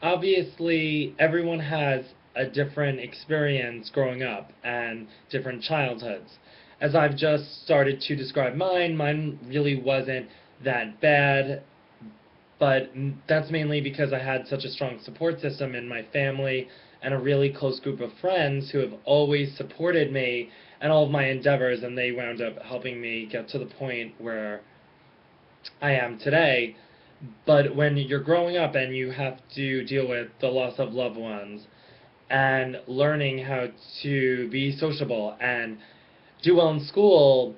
Obviously, everyone has a different experience growing up and different childhoods. As I've just started to describe mine really wasn't that bad, but that's mainly because I had such a strong support system in my family and a really close group of friends who have always supported me and all of my endeavors, and they wound up helping me get to the point where I am today. But when you're growing up and you have to deal with the loss of loved ones and learning how to be sociable and do well in school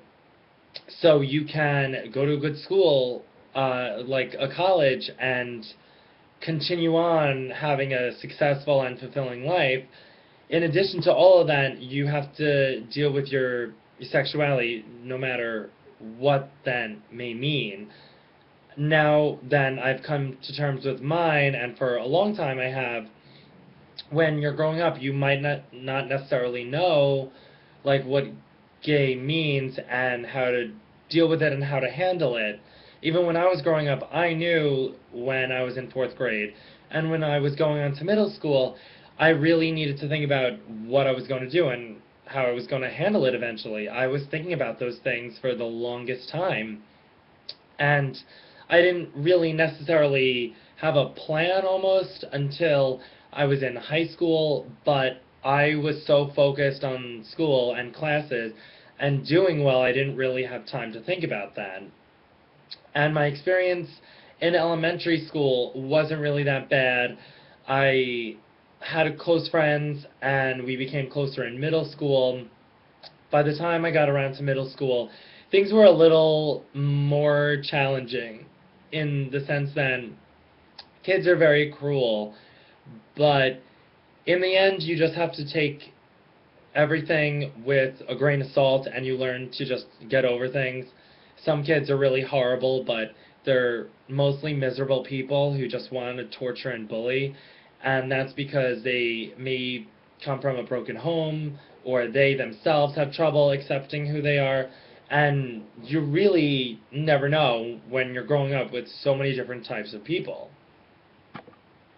so you can go to a good school, like a college, and continue on having a successful and fulfilling life. In addition to all of that, you have to deal with your sexuality, no matter what that may mean. Now, then, I've come to terms with mine, and for a long time I have. When you're growing up, you might not necessarily know, like, what gay means and how to deal with it and how to handle it. Even when I was growing up, I knew when I was in fourth grade, and when I was going on to middle school, I really needed to think about what I was going to do and how I was going to handle it eventually. I was thinking about those things for the longest time, and I didn't really necessarily have a plan almost until I was in high school, but I was so focused on school and classes and doing well, I didn't really have time to think about that. And my experience in elementary school wasn't really that bad. I had close friends, and we became closer in middle school. By the time I got around to middle school, things were a little more challenging in the sense that kids are very cruel, but in the end, you just have to take everything with a grain of salt and you learn to just get over things. Some kids are really horrible, but they're mostly miserable people who just want to torture and bully, and that's because they may come from a broken home or they themselves have trouble accepting who they are. And you really never know when you're growing up with so many different types of people.